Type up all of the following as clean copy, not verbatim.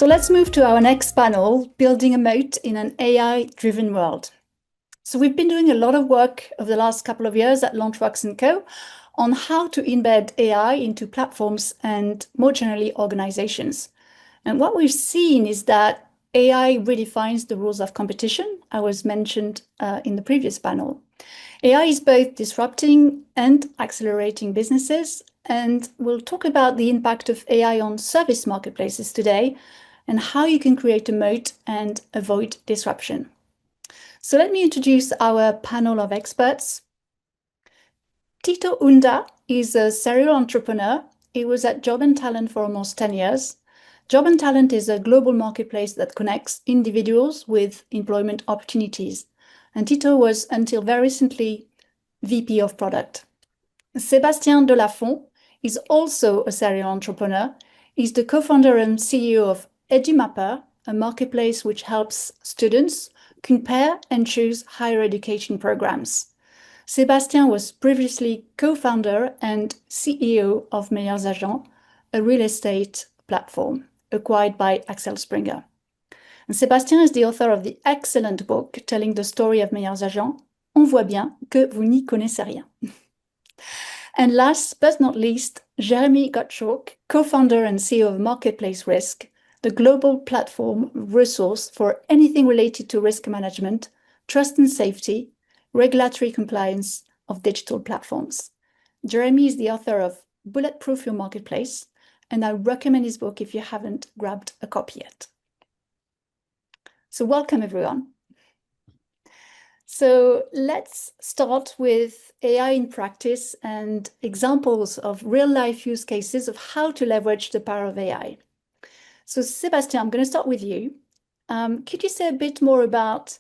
So let's move to our next panel, building a moat in an AI-driven world. So we've been doing a lot of work over the last couple of years at Launchworks & Co. on how to embed AI into platforms and more generally organizations. And what we've seen is that AI redefines the rules of competition, as was mentioned in the previous panel. AI is both disrupting and accelerating businesses, and we'll talk about the impact of AI on service marketplaces today and how you can create a moat and avoid disruption. So let me introduce our panel of experts. Tito Unda is a serial entrepreneur. He was at Job and Talent for almost 10 years. Job and Talent is a global marketplace that connects individuals with employment opportunities. And Tito was, until very recently, VP of Product. Sébastien Delafont is also a serial entrepreneur. He's the co-founder and CEO of EduMapper, a marketplace which helps students compare and choose higher education programs. Sébastien was previously co-founder and CEO of Meilleurs Agents, a real estate platform acquired by Axel Springer. And Sébastien is the author of the excellent book telling the story of Meilleurs Agents. On voit bien que vous n'y connaissez rien. And last but not least, Jeremy Gottschalk, co-founder and CEO of Marketplace Risk, the global platform resource for anything related to risk management, trust and safety, regulatory compliance of digital platforms. Jeremy is the author of Bulletproof Your Marketplace, and I recommend his book if you haven't grabbed a copy yet. So welcome, everyone. So let's start with AI in practice and examples of real-life use cases of how to leverage the power of AI. So Sébastien, I'm going to start with you. Could you say a bit more about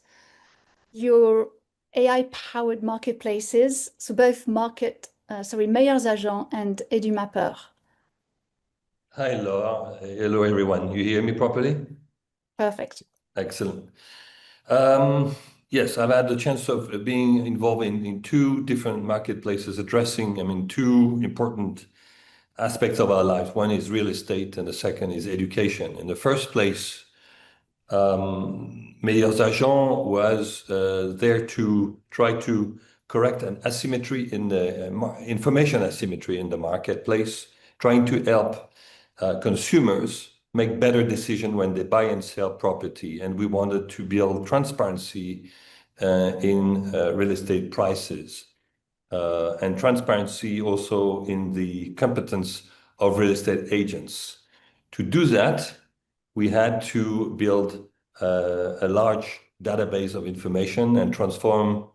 your AI-powered marketplaces, so both Meilleurs Agents and EduMapper? Hi, Laura. Hello, everyone. You hear me properly? Perfect. Excellent. Yes, I've had the chance of being involved in two different marketplaces addressing, two important aspects of our life. One is real estate and the second is education. In the first place, Meilleurs Agents was there to try to correct an asymmetry in the information asymmetry in the marketplace, trying to help consumers make better decisions when they buy and sell property. And we wanted to build transparency in real estate prices and transparency also in the competence of real estate agents. To do that, we had to build a large database of information and transform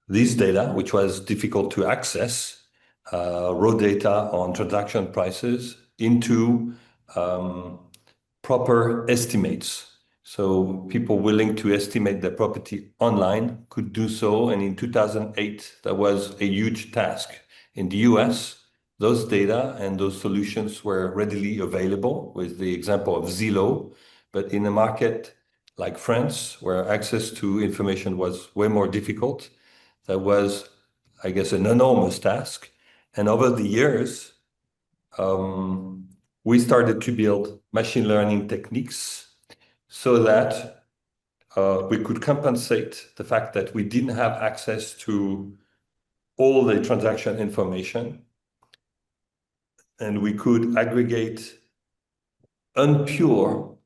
this data, which was difficult to access, raw data on transaction prices, into proper estimates. So people willing to estimate their property online could do so. And in 2008, that was a huge task. In the US, those data and those solutions were readily available, with the example of Zillow. But in a market like France, where access to information was way more difficult, that was, I guess, an enormous task. And over the years, we started to build machine learning techniques so that we could compensate the fact that we didn't have access to all the transaction information. And we could aggregate unpure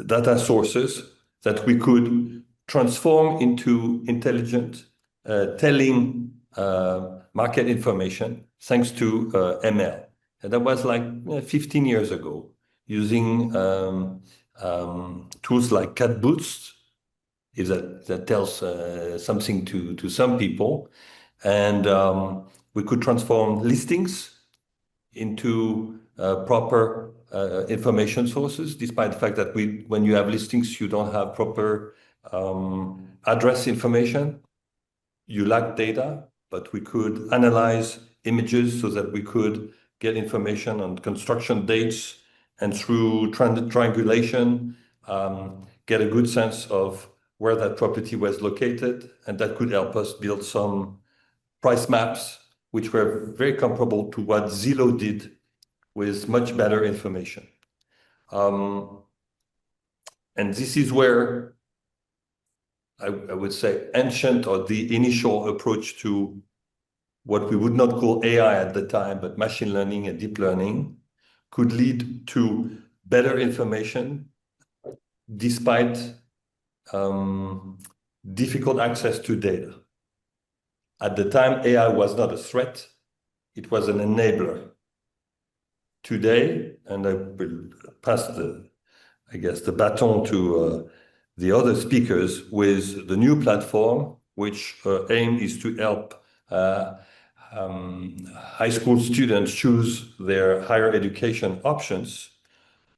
data sources that we could transform into intelligent telling market information thanks to ML. And that was like 15 years ago, using tools like Cat Boost, if that tells something to some people. And we could transform listings into proper information sources, despite the fact that when you have listings, you don't have proper address information. You lack data, but we could analyze images so that we could get information on construction dates, and through triangulation, get a good sense of where that property was located. And that could help us build some price maps which were very comparable to what Zillow did with much better information. And this is where I would say ancient, or the initial approach to what we would not call AI at the time, but machine learning and deep learning, could lead to better information despite difficult access to data. At the time, AI was not a threat, it was an enabler. Today, and I will pass I guess, the baton to the other speakers with the new platform, which aim is to help high school students choose their higher education options.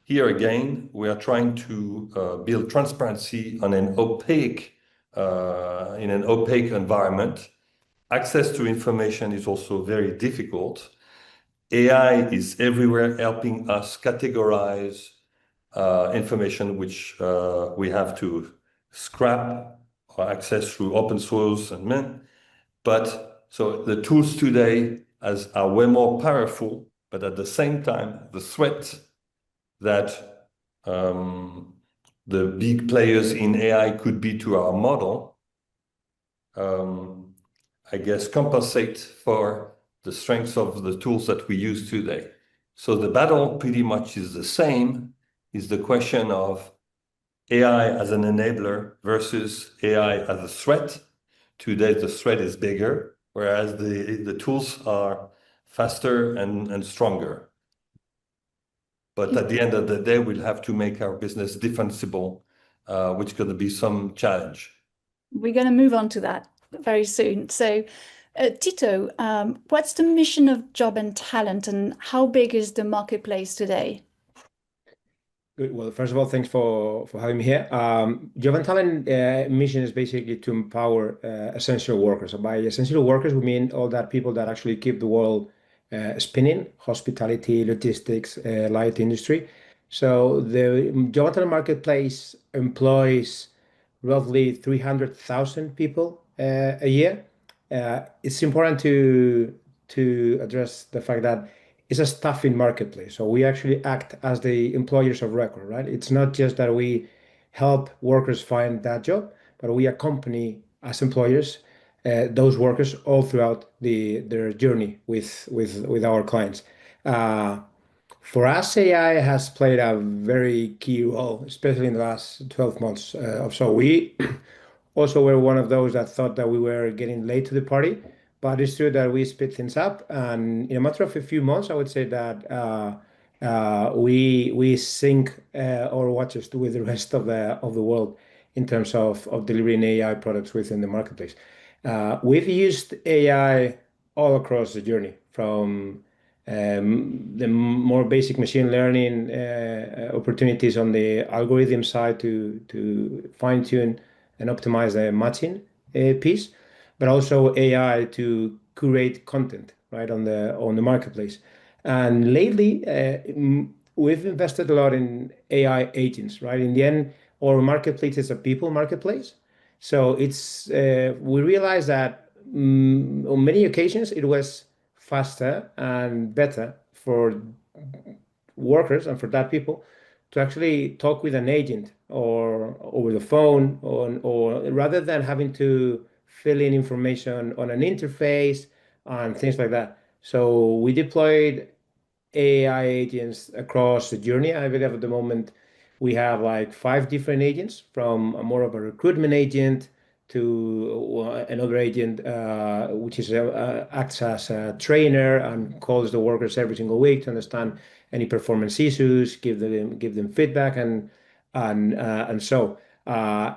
Here again, we are trying to build transparency on an opaque, in an opaque environment. Access to information is also very difficult. AI is everywhere helping us categorize information which we have to scrap or access through open source and but so the tools today are way more powerful, but at the same time, the threat that the big players in AI could be to our model, I guess, compensate for the strengths of the tools that we use today. So the battle pretty much is the same, is the question of AI as an enabler versus AI as a threat. Today, the threat is bigger, whereas the tools are faster and stronger. But at the end of the day, we'll have to make our business defensible, which is going to be some challenge. We're going to move on to that very soon. So, Tito, what's the mission of Job and Talent, and how big is the marketplace today? Good. Well, first of all, thanks for having me here. Job and Talent mission is basically to empower essential workers. So by essential workers, we mean all that people that actually keep the world spinning: hospitality, logistics, light industry. So the Job and Talent marketplace employs roughly 300,000 people a year. It's important to address the fact that it's a staffing marketplace. So we actually act as the employers of record, right? It's not just that we help workers find that job, but we accompany as employers those workers all throughout their journey with our clients. For us, AI has played a very key role, especially in the last 12 months or so. We also were one of those that thought that we were getting late to the party, but it's true that we speed things up, and in a matter of a few months, I would say that we sync our watches with the rest of the world in terms of delivering AI products within the marketplace. We've used AI all across the journey, from the more basic machine learning opportunities on the algorithm side to fine tune and optimize the matching piece, but also AI to curate content right on the marketplace. And lately, we've invested a lot in AI agents, right? In the end, our marketplace is a people marketplace. So it's we realized that on many occasions it was faster and better for workers and for that people to actually talk with an agent or over the phone, or rather than having to fill in information on an interface and things like that. So we deployed AI agents across the journey. I believe at the moment we have like 5 different agents, from more of a recruitment agent to another agent which is acts as a trainer and calls the workers every single week to understand any performance issues, give them feedback, and so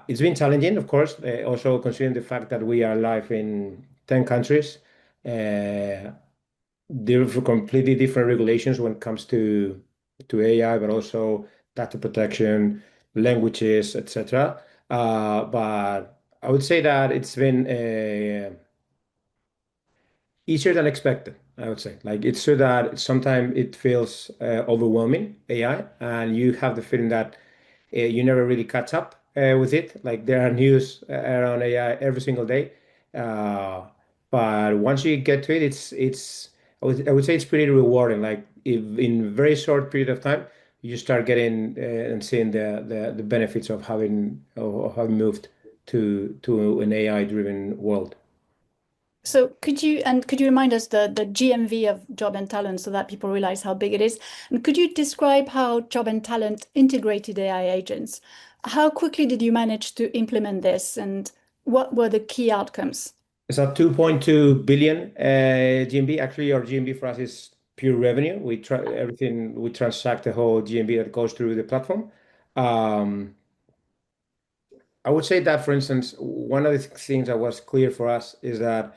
it's been challenging, of course, also considering the fact that we are live in 10 countries. There are completely different regulations when it comes to AI, but also data protection, languages, etc. But I would say that it's been easier than expected. I would say, like, it's true that sometimes it feels overwhelming, AI, and you have the feeling that you never really catch up with it. Like, there are news around AI every single day. But once you get to it, I would say it's pretty rewarding. Like if in a very short period of time, you start getting and seeing the benefits of having moved to an AI driven world. So could you remind us the GMV of job and talent so that people realize how big it is? And could you describe how job and talent integrated AI agents? How quickly did you manage to implement this, and what were the key outcomes? It's at 2.2 billion GMB. Actually, our GMB for us is pure revenue. We try everything. We transact the whole GMB that goes through the platform. Um, I would say that, for instance, one of the things that was clear for us is that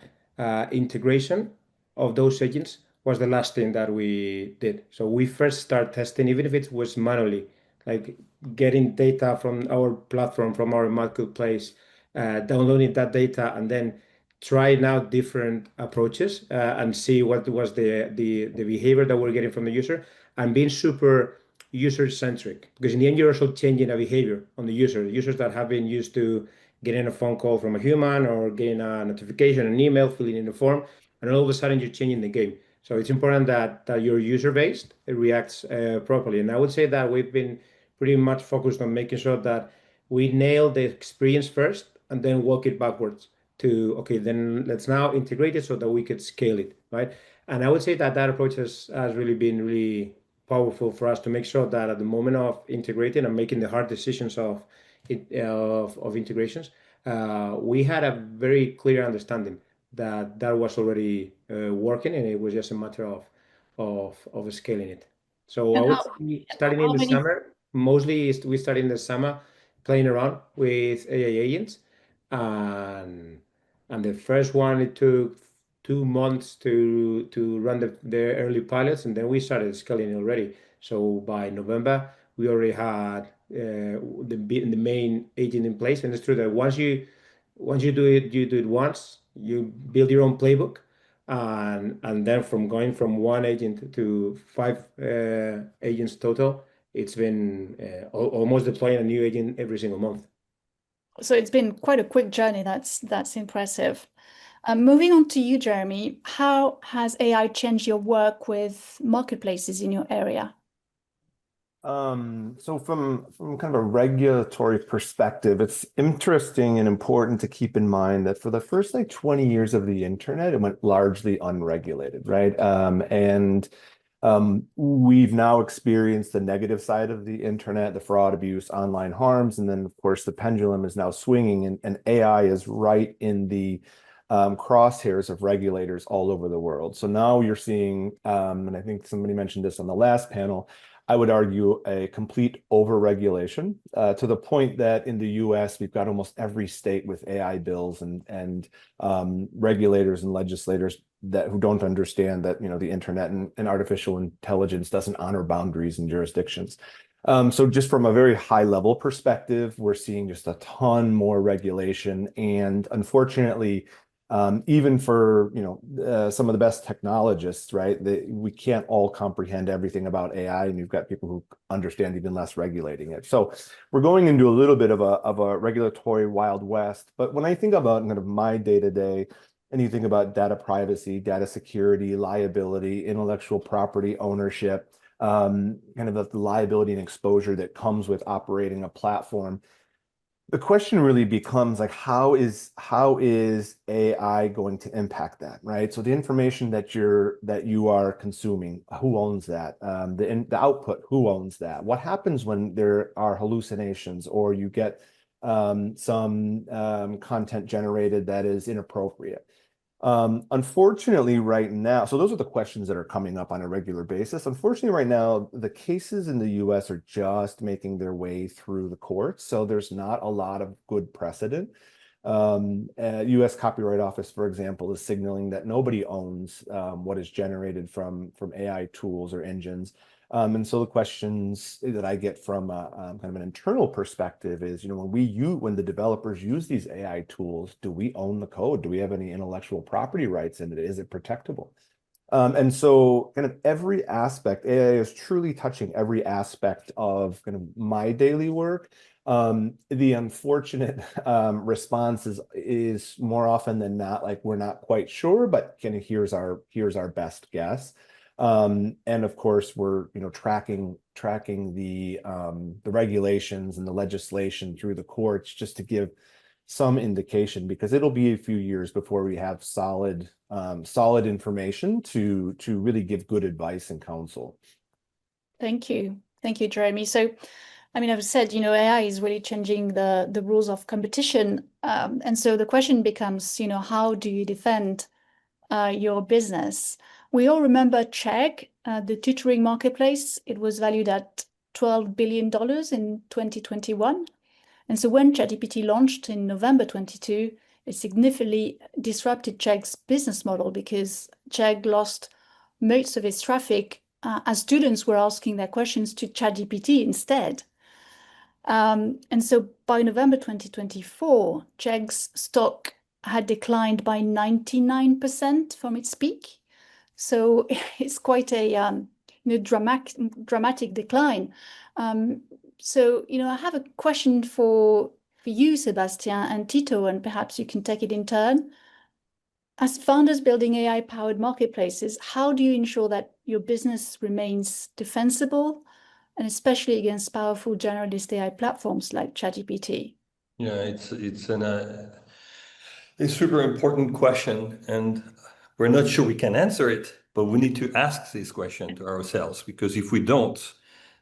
integration of those agents was the last thing that we did. So we first start testing, even if it was manually, like getting data from our platform, from our marketplace, downloading that data, and then trying out different approaches and see what was the behavior that we're getting from the user, and being super user centric, because in the end you're also changing a behavior on the users that have been used to getting a phone call from a human or getting a notification, an email, filling in a form, and all of a sudden you're changing the game. So it's important that your user base reacts properly. And I would say that we've been pretty much focused on making sure that we nail the experience first and then walk it backwards to, okay, then let's now integrate it so that we could scale it, right? And I would say that that approach has really been really powerful for us to make sure that at the moment of integrating and making the hard decisions of integrations, we had a very clear understanding that that was already working, and it was just a matter of scaling it. So I And would say starting in how the many summer, we started in the summer playing around with AI agents, and the first one it took 2 months to run the early pilots, and then we started scaling already. So by November, we already had the main agent in place. And it's true that once you do it, you do it once, you build your own playbook, and then from going from one agent to five agents total, it's been almost deploying a new agent every single month. So it's been quite a quick journey. That's impressive. Moving on to you, Jeremy, how has AI changed your work with marketplaces in your area? So from kind of a regulatory perspective, it's interesting and important to keep in mind that for the first like 20 years of the internet, it went largely unregulated, right? We've now experienced the negative side of the internet, the fraud, abuse, online harms, and then of course the pendulum is now swinging, and AI is right in the crosshairs of regulators all over the world. So now you're seeing, and I think somebody mentioned this on the last panel, I would argue a complete overregulation to the point that in the US, we've got almost every state with AI bills and regulators and legislators who don't understand that, the internet and artificial intelligence doesn't honor boundaries and jurisdictions. So just from a very high level perspective, we're seeing just a ton more regulation. And unfortunately, even for some of the best technologists, right? We can't all comprehend everything about AI, and you've got people who understand even less regulating it. So we're going into a little bit of a regulatory Wild West. But when I think about kind of my day-to-day, and you think about data privacy, data security, liability, intellectual property ownership, kind of the liability and exposure that comes with operating a platform, the question really becomes like, how is AI going to impact that, right? So the information that you are consuming, who owns that? The output, who owns that? What happens when there are hallucinations or you get some content generated that is inappropriate? Unfortunately, right now, so those are the questions that are coming up on a regular basis. Unfortunately, right now, the cases in the US are just making their way through the courts. So there's not a lot of good precedent. US Copyright Office, for example, is signaling that nobody owns what is generated from AI tools or engines. And so the questions that I get from kind of an internal perspective is, when the developers use these AI tools, do we own the code? Do we have any intellectual property rights in it? Is it protectable? And so kind of every aspect, AI is truly touching every aspect of kind of my daily work. The unfortunate response is more often than not like we're not quite sure, but kind of here's our best guess. And of course, we're tracking the regulations and the legislation through the courts just to give some indication, because it'll be a few years before we have solid information to really give good advice and counsel. Thank you, Jeremy. So, I mean, I've said, AI is really changing the rules of competition, and so the question becomes, how do you defend your business? We all remember Chegg, the tutoring marketplace. It was valued at $12 billion in 2021. And so when ChatGPT launched in November 22, it significantly disrupted Chegg's business model because Chegg lost most of its traffic as students were asking their questions to ChatGPT instead. And so by November 2024, Chegg's stock had declined by 99% from its peak. So it's quite a dramatic decline. So, I have a question for you, Sebastian and Tito, and perhaps you can take it in turn. As founders building AI-powered marketplaces, how do you ensure that your business remains defensible, and especially against powerful generalist AI platforms like ChatGPT? Yeah, it's a super important question, and we're not sure we can answer it, but we need to ask this question to ourselves, because if we don't,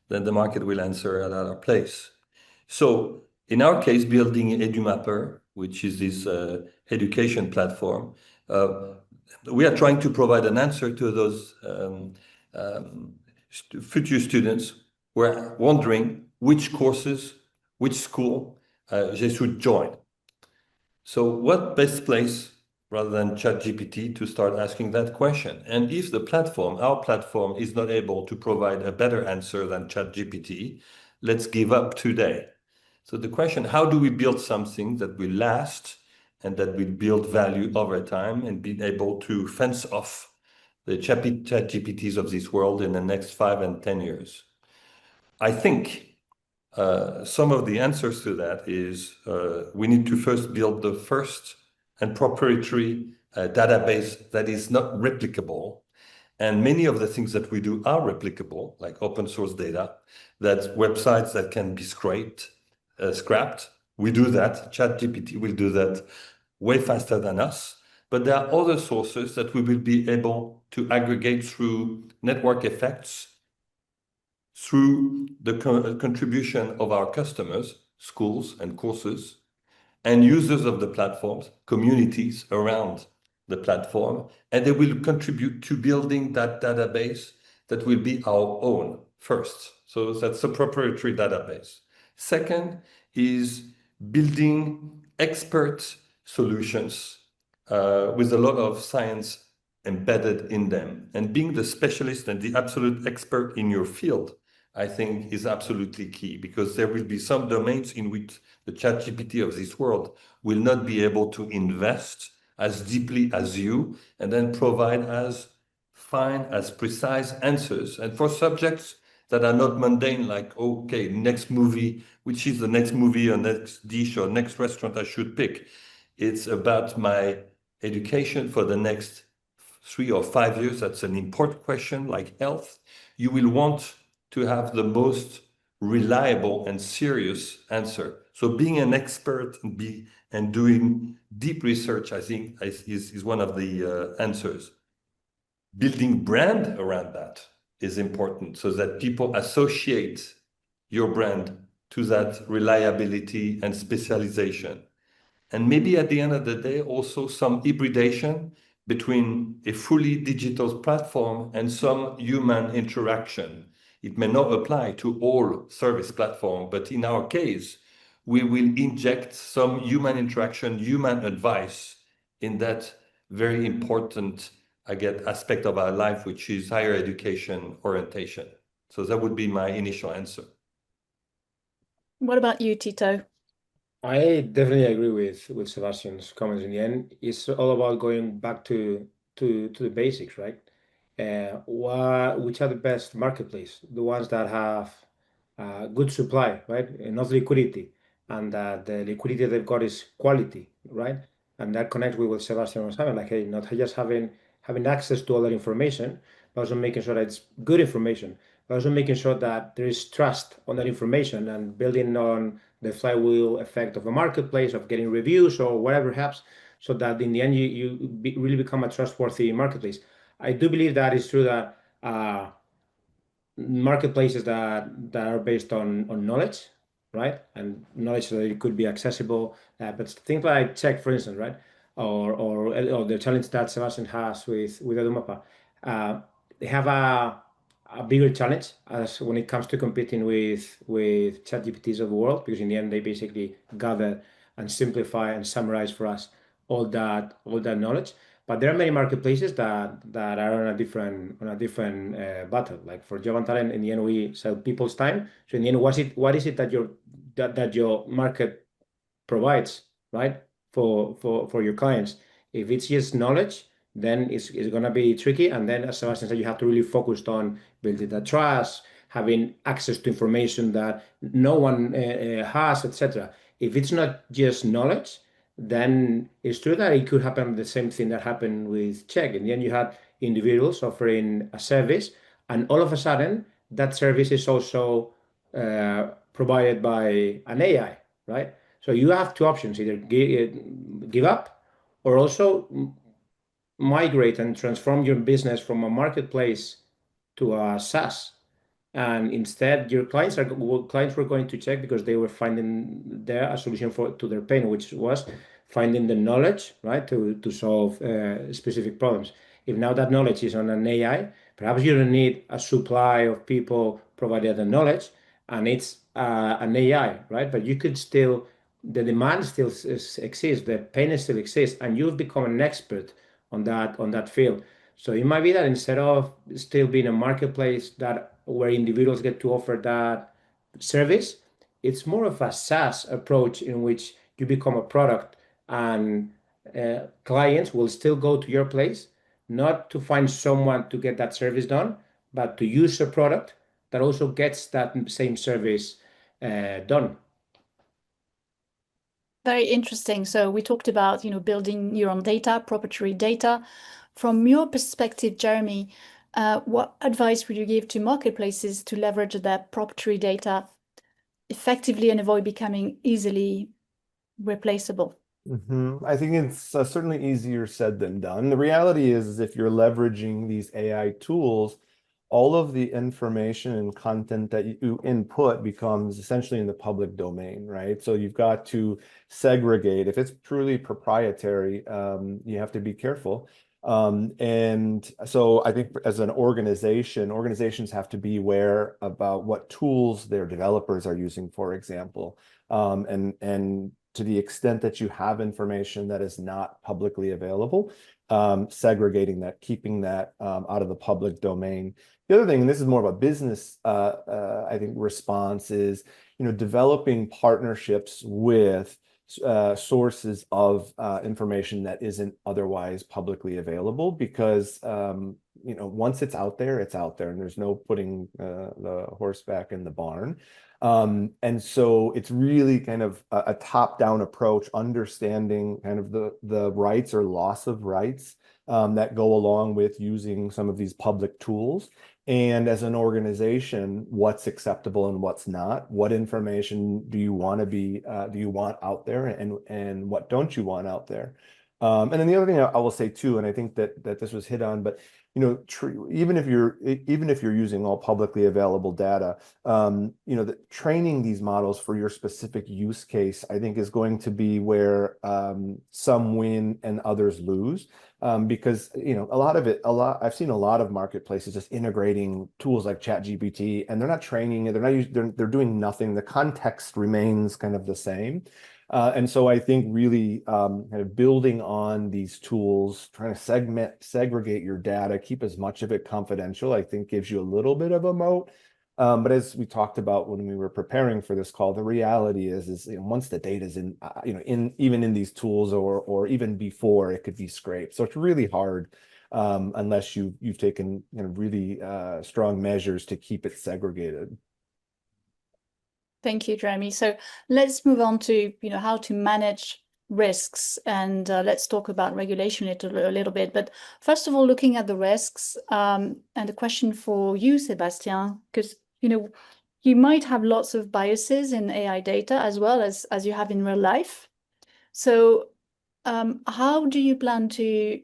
then the market will answer at our place. So in our case, building EduMapper, which is this education platform, we are trying to provide an answer to those future students who are wondering which courses, which school they should join. So what best place rather than ChatGPT to start asking that question? And if the platform, our platform, is not able to provide a better answer than ChatGPT, let's give up today. So the question, how do we build something that will last and that will build value over time and be able to fence off the ChatGPTs of this world in the next 5 and 10 years? I think some of the answers to that is we need to first build the first and proprietary database that is not replicable. And many of the things that we do are replicable, like open source data, that's websites that can be scrapped. We do that. ChatGPT will do that way faster than us. But there are other sources that we will be able to aggregate through network effects, through the contribution of our customers, schools and courses, and users of the platforms, communities around the platform, and they will contribute to building that database that will be our own first. So that's a proprietary database. Second is building expert solutions with a lot of science embedded in them. And being the specialist and the absolute expert in your field, I think, is absolutely key, because there will be some domains in which the ChatGPT of this world will not be able to invest as deeply as you and then provide as fine, as precise answers. And for subjects that are not mundane, like, okay, next movie, which is the next movie or next dish or next restaurant I should pick? It's about my education for the next 3 or 5 years. That's an important question, like health. You will want to have the most reliable and serious answer. So being an expert and doing deep research, I think, is one of the answers. Building brand around that is important, so that people associate your brand to that reliability and specialization. And maybe at the end of the day, also some hybridation between a fully digital platform and some human interaction. It may not apply to all service platforms, but in our case, we will inject some human interaction, human advice in that very important, aspect of our life, which is higher education orientation. So that would be my initial answer. What about you, Tito? I definitely agree with Sebastian's comments. In the end, it's all about going back to the basics, right? which are the best marketplace, the ones that have good supply, right? Enough liquidity, and that the liquidity they've got is quality, right? And that connects with what Sebastian was having, like, hey, not just having access to all that information, but also making sure that it's good information, but also making sure that there is trust on that information and building on the flywheel effect of a marketplace, of getting reviews or whatever helps, so that in the end you really become a trustworthy marketplace. I do believe that it's true that marketplaces that are based on knowledge, right? And knowledge that it could be accessible. But things like Check, for instance, right? Or the challenge that Sebastian has with Edumapa, they have a bigger challenge as when it comes to competing with ChatGPTs of the world, because in the end they basically gather and simplify and summarize for us all that knowledge. But there are many marketplaces that are on a different battle. Like for job and talent, in the end we sell people's time. So in the end, what is it that your market provides, right? For your clients. If it's just knowledge, then it's gonna be tricky. And then, as Sebastian said, you have to really focus on building that trust, having access to information that no one has, etc. If it's not just knowledge, then it's true that it could happen the same thing that happened with Check. In the end, you had individuals offering a service, and all of a sudden, that service is also provided by an AI, right? So you have two options: either give up, or also migrate and transform your business from a marketplace to a SaaS. And instead, your clients were going to Check because they were finding there a solution to their pain, which was finding the knowledge, right, to solve specific problems. If now that knowledge is on an AI, perhaps you don't need a supply of people providing the knowledge, and it's an AI, right? But you could still, the demand still exists, the pain still exists, and you've become an expert on that field. So it might be that instead of still being a marketplace that where individuals get to offer that service, it's more of a SaaS approach in which you become a product, and clients will still go to your place, not to find someone to get that service done, but to use a product that also gets that same service done. Very interesting. So we talked about, building your own data, proprietary data. From your perspective, Jeremy, what advice would you give to marketplaces to leverage their proprietary data effectively and avoid becoming easily replaceable? I think it's certainly easier said than done. The reality is if you're leveraging these AI tools, all of the information and content that you input becomes essentially in the public domain, right? So you've got to segregate. If it's truly proprietary, you have to be careful. And so I think as an organization, organizations have to be aware about what tools their developers are using, for example. And to the extent that you have information that is not publicly available, segregating that, keeping that out of the public domain. The other thing, and this is more of a business, I think, response is, developing partnerships with sources of information that isn't otherwise publicly available, because once it's out there, and there's no putting the horse back in the barn. And so it's really kind of a top-down approach, understanding kind of the rights or loss of rights that go along with using some of these public tools. And as an organization, what's acceptable and what's not? What information do you want out there, and what don't you want out there? And then the other thing I will say too, and I think that this was hit on, but even if you're using all publicly available data, the training these models for your specific use case, I think, is going to be where some win and others lose, because I've seen a lot of marketplaces just integrating tools like ChatGPT, and they're not training it, they're doing nothing. The context remains kind of the same. And so I think really kind of building on these tools, trying to segregate your data, keep as much of it confidential, I think gives you a little bit of a moat. But as we talked about when we were preparing for this call, the reality is once the data is even in these tools, or even before, it could be scraped. So it's really hard unless you've taken really strong measures to keep it segregated. Thank you, Jeremy. So let's move on to how to manage risks, and let's talk about regulation a little bit. But first of all, looking at the risks, and the question for you, Sébastien, because you might have lots of biases in AI data as well as you have in real life. So how do you plan to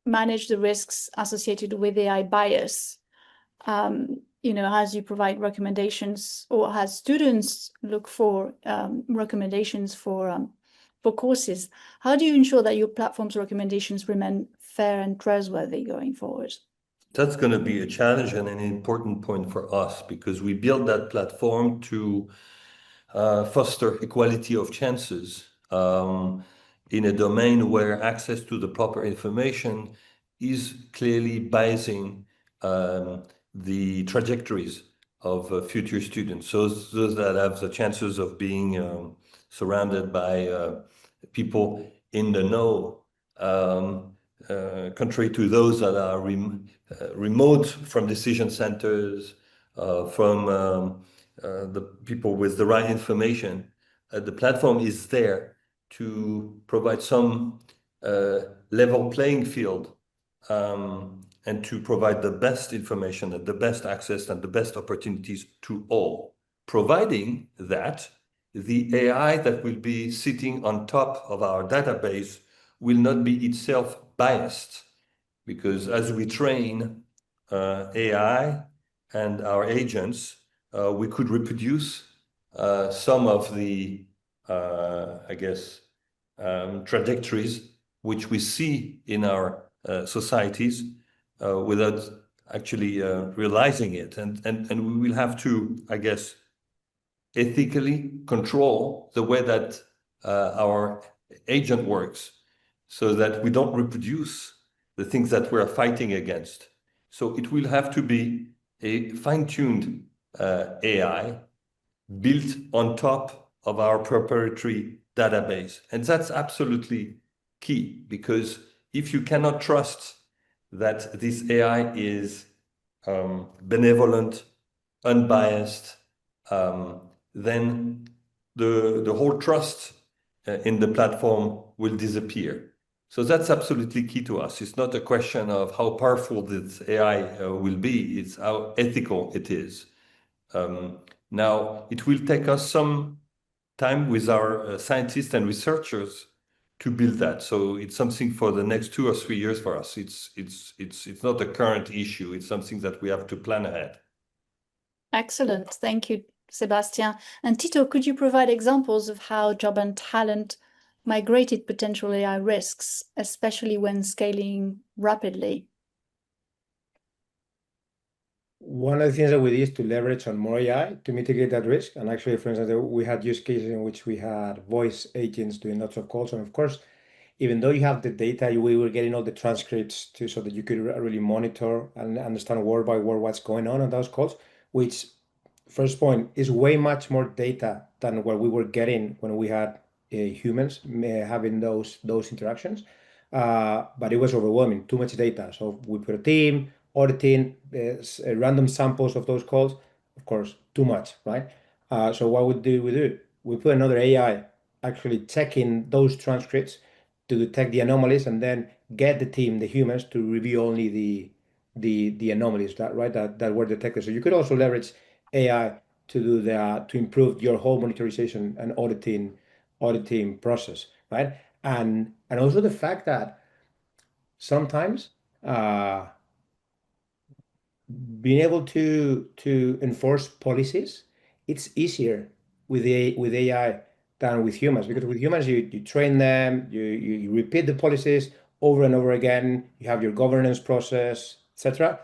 manage the risks associated with AI bias? As you provide recommendations, or as students look for recommendations for courses, how do you ensure that your platform's recommendations remain fair and trustworthy going forward? That's going to be a challenge and an important point for us, because we built that platform to foster equality of chances in a domain where access to the proper information is clearly biasing the trajectories of future students. So those that have the chances of being surrounded by people in the know, contrary to those that are remote from decision centers, from the people with the right information. The platform is there to provide some level playing field, and to provide the best information and the best access and the best opportunities to all, providing that the AI that will be sitting on top of our database will not be itself biased, because as we train AI and our agents, we could reproduce some of the, trajectories which we see in our societies without actually realizing it. And we will have to, ethically control the way that our agent works, so that we don't reproduce the things that we're fighting against. So it will have to be a fine-tuned AI built on top of our proprietary database. And that's absolutely key, because if you cannot trust that this AI is benevolent, unbiased, then the whole trust in the platform will disappear. So that's absolutely key to us. It's not a question of how powerful this AI will be, it's how ethical it is. Now, it will take us some time with our scientists and researchers to build that. So it's something for the next 2 or 3 years for us. It's not a current issue. It's something that we have to plan ahead. Excellent. Thank you, Sébastien. And Tito, could you provide examples of how job and talent migrated potential AI risks, especially when scaling rapidly? One of the things that we did is to leverage on more AI to mitigate that risk. And actually, for instance, we had use cases in which we had voice agents doing lots of calls. And of course, even though you have the data, we were getting all the transcripts so that you could really monitor and understand word by word what's going on those calls, which, first point, is way much more data than what we were getting when we had humans having those interactions. But it was overwhelming, too much data. So we put a team auditing random samples of those calls. Of course, too much, right? So what we do? We put another AI actually checking those transcripts to detect the anomalies, and then get the team, the humans, to review only the anomalies that were detected. So you could also leverage AI to do that, to improve your whole monitorization and auditing process, right? And also the fact that sometimes being able to enforce policies, it's easier with AI than with humans, because with humans you train them, you repeat the policies over and over again, you have your governance process, etc.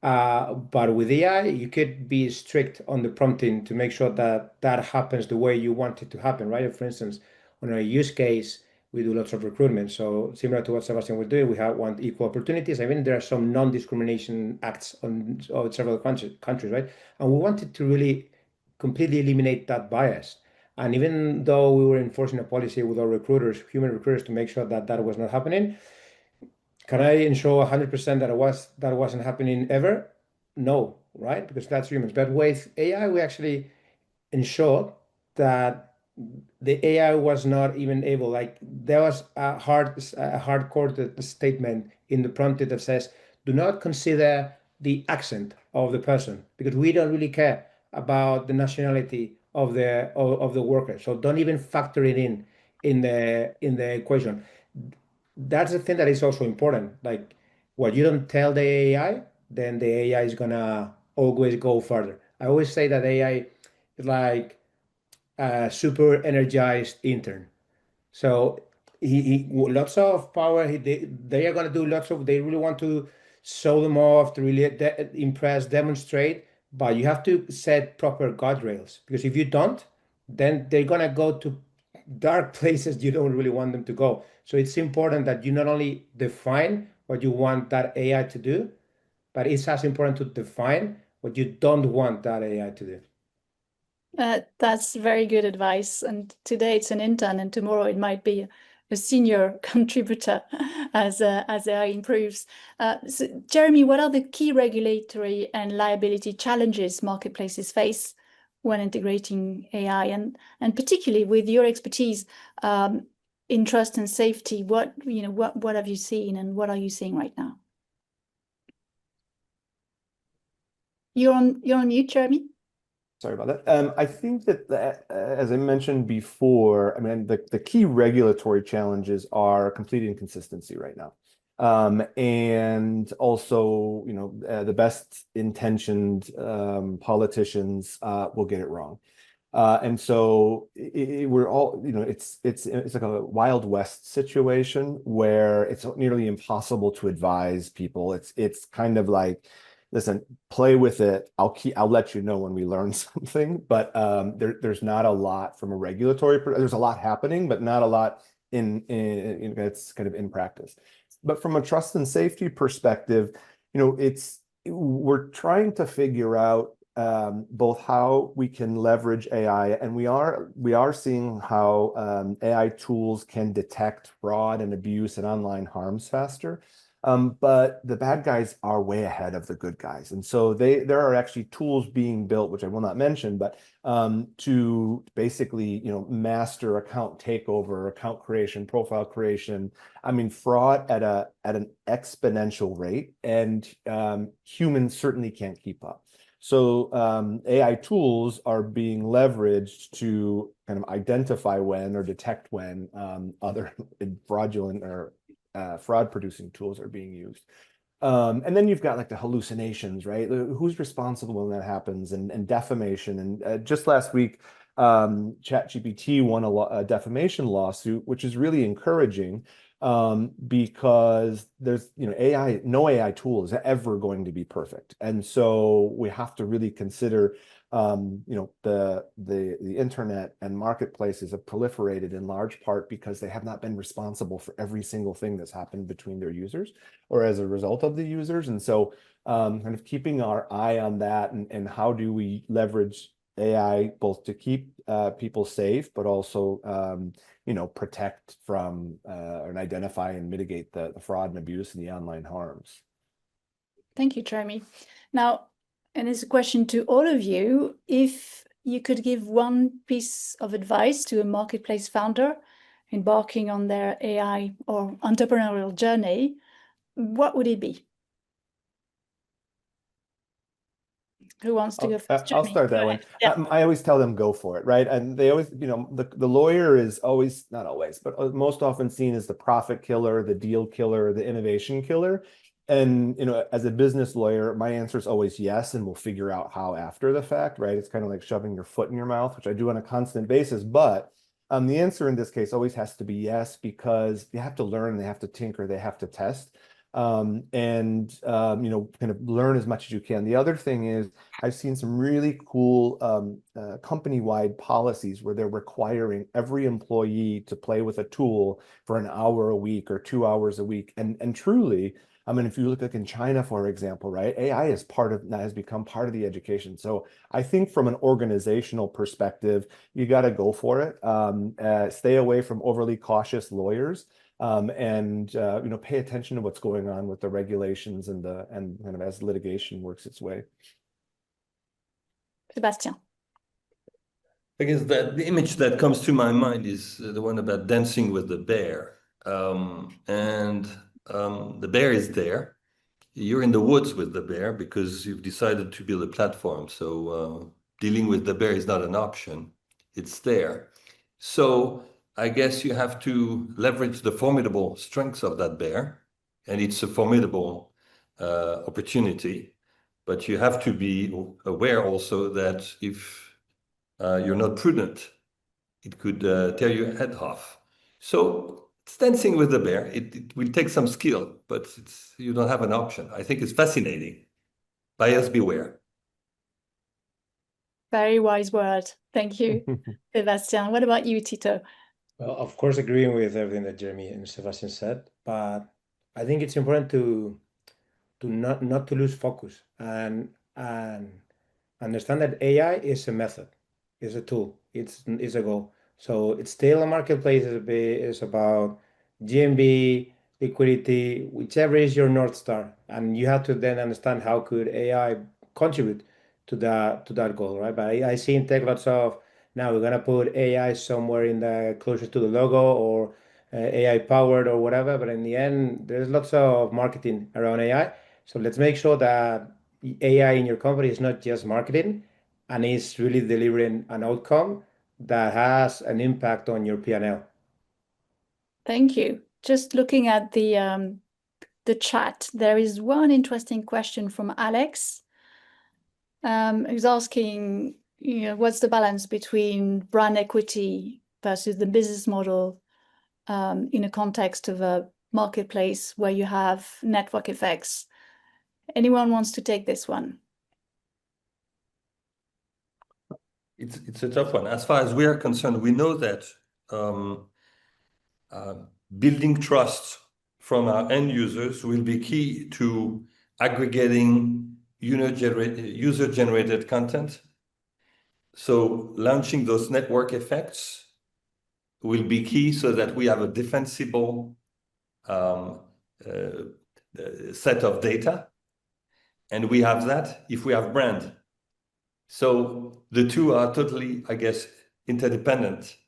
But with AI, you could be strict on the prompting to make sure that that happens the way you want it to happen, right? For instance, on a use case, we do lots of recruitment. So similar to what Sebastian was doing, we want equal opportunities. I mean, there are some non-discrimination acts on several countries, right? And we wanted to really completely eliminate that bias. And even though we were enforcing a policy with our recruiters, human recruiters, to make sure that that was not happening, Can I ensure 100% that wasn't happening ever? No, right? Because that's humans. But with AI, we actually ensure that the AI was not even able, like there was a hard-coded statement in the prompt that says, do not consider the accent of the person because we don't really care about the nationality of the worker. So don't even factor it in the equation. That's the thing that is also important. Like what you don't tell the AI, then the AI is gonna always go further. I always say that AI is like a super energized intern. So he lots of power. They are gonna do lots of. They really want to show them off to really impress, demonstrate. But you have to set proper guardrails because if you don't, then they're gonna go to dark places you don't really want them to go. So it's important that you not only define what you want that AI to do, but it's as important to define what you don't want that AI to do. That's very good advice. And today it's an intern, and tomorrow it might be a senior contributor as AI improves. So Jeremy, what are the key regulatory and liability challenges marketplaces face when integrating AI, and particularly with your expertise in trust and safety? What have you seen, and what are you seeing right now? You're on mute, Jeremy. Sorry about that. I think that, as I mentioned before, I mean, the key regulatory challenges are complete inconsistency right now. And also, the best intentioned politicians will get it wrong. And so we're all, it's like a Wild West situation where it's nearly impossible to advise people. It's kind of like, listen, play with it. I'll let you know when we learn something. But there's not a lot from a regulatory. There's a lot happening, but not a lot in it's kind of in practice. But from a trust and safety perspective, we're trying to figure out both how we can leverage AI, and we are seeing how AI tools can detect fraud and abuse and online harms faster. But the bad guys are way ahead of the good guys. And so there are actually tools being built, which I will not mention, but to basically, master account takeover, account creation, profile creation. I mean, fraud at an exponential rate, and humans certainly can't keep up. So AI tools are being leveraged to kind of identify when or detect when other fraudulent or fraud-producing tools are being used. And then you've got like the hallucinations, right? Who's responsible when that happens, and defamation. And just last week, ChatGPT won a defamation lawsuit, which is really encouraging because there's, no AI tool is ever going to be perfect. And so we have to really consider the internet and marketplaces have proliferated in large part because they have not been responsible for every single thing that's happened between their users or as a result of the users. And so kind of keeping our eye on that, and how do we leverage AI both to keep people safe, but also protect from and identify and mitigate the fraud and abuse and the online harms. Thank you, Jeremy. Now, and it's a question to all of you. If you could give one piece of advice to a marketplace founder embarking on their AI or entrepreneurial journey, what would it be? Who wants to go first? I'll start that one. Yeah. I always tell them go for it, right? And they always, the lawyer is always, not always, but most often seen as the profit killer, the deal killer, the innovation killer. And, as a business lawyer, my answer is always yes, and we'll figure out how after the fact, right? It's kind of like shoving your foot in your mouth, which I do on a constant basis. But the answer in this case always has to be yes, because you have to learn, they have to tinker, they have to test. And kind of learn as much as you can. The other thing is I've seen some really cool company-wide policies where they're requiring every employee to play with a tool for an hour a week or 2 hours a week. And truly, I mean, if you look like in China, for example, right, AI is has become part of the education. So I think from an organizational perspective, you got to go for it. Stay away from overly cautious lawyers. and pay attention to what's going on with the regulations and kind of as litigation works its way. Sébastien. I guess that the image that comes to my mind is the one about dancing with the bear. The bear is there. You're in the woods with the bear because you've decided to build a platform. So dealing with the bear is not an option. It's there. So I guess you have to leverage the formidable strengths of that bear. And it's a formidable opportunity. But you have to be aware also that if you're not prudent, it could tear your head off. So it's dancing with the bear. It will take some skill, but you don't have an option. I think it's fascinating. Buyers beware. Very wise word. Thank you, Sébastien. What about you, Tito? Well, of course, agreeing with everything that Jeremy and Sebastian said, but I think it's important to not to lose focus and understand that AI is a method, is a tool, it's a goal. So it's still a marketplace is about GMV, liquidity, whichever is your North Star. And you have to then understand how could AI contribute to that goal, right? But I see in tech lots of now we're gonna put AI somewhere in the closer to the logo or AI powered or whatever. But in the end, there's lots of marketing around AI. So let's make sure that AI in your company is not just marketing and is really delivering an outcome that has an impact on your P&L. Thank you. Just looking at the chat, there is one interesting question from Alex, who's asking, what's the balance between brand equity versus the business model in a context of a marketplace where you have network effects? Anyone wants to take this one? It's a tough one. As far as we are concerned, we know that building trust from our end users will be key to aggregating user-generated content. So launching those network effects will be key so that we have a defensible set of data. And we have that if we have brand. So the two are totally, I guess, interdependent.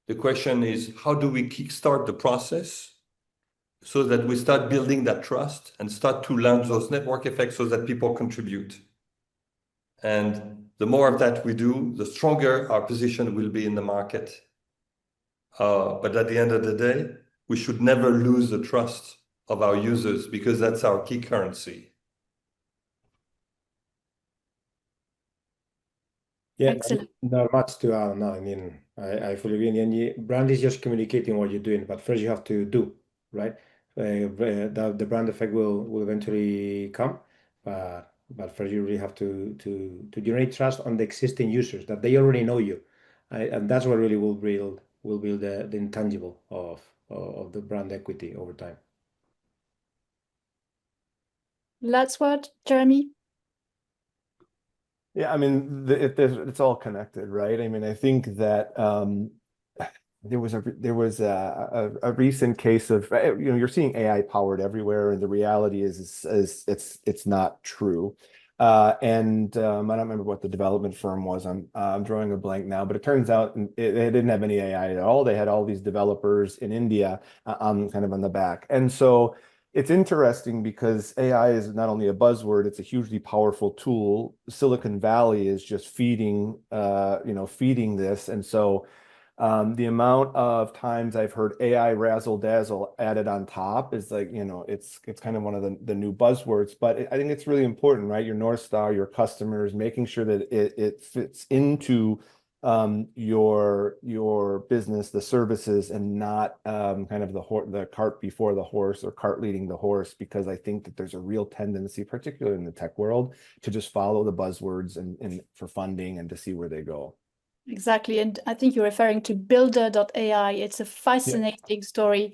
The question is, how do we kickstart the process so that we start building that trust and start to launch those network effects so that people contribute? And the more of that we do, the stronger our position will be in the market. But at the end of the day, we should never lose the trust of our users because that's our key currency. Yeah, Excellent. not much to add. No, I mean, I fully agree. In the end, brand is just communicating what you're doing, but first you have to do, right? The brand effect will eventually come, but first you really have to generate trust on the existing users that they already know you, and that's what really will build the intangible of the brand equity over time. Last word, Jeremy? Yeah, I mean, it's all connected, right? I mean, I think that there was a recent case of you're seeing AI powered everywhere, and the reality is it's not true. I don't remember what the development firm was. I'm drawing a blank now, but it turns out they didn't have any AI at all. They had all these developers in India kind of on the back, and so. It's interesting because AI is not only a buzzword, it's a hugely powerful tool. Silicon Valley is just feeding this. And so the amount of times I've heard AI razzle dazzle added on top is like, it's kind of one of the new buzzwords, but I think it's really important, right? Your North Star, your customers, making sure that it fits into your business, the services, and not kind of the cart before the horse or cart leading the horse, because I think that there's a real tendency, particularly in the tech world, to just follow the buzzwords and for funding and to see where they go. Exactly. And I think you're referring to builder.ai. It's a fascinating story,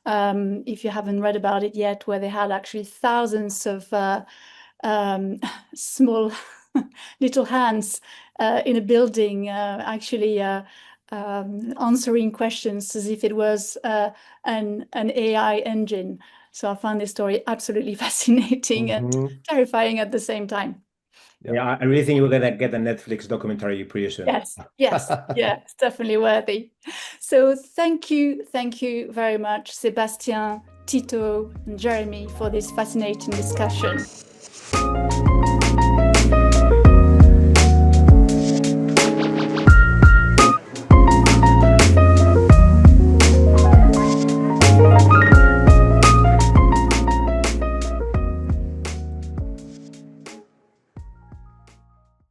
if you haven't read about it yet, where they had actually thousands of small little hands in a building, actually answering questions as if it was an AI engine. So I found this story absolutely fascinating and terrifying at the same time. Yeah, I really think we're gonna get a Netflix documentary pretty soon. Yes, yes, yeah, it's definitely worthy. So thank you very much, Sébastien, Tito, and Jeremy, for this fascinating discussion.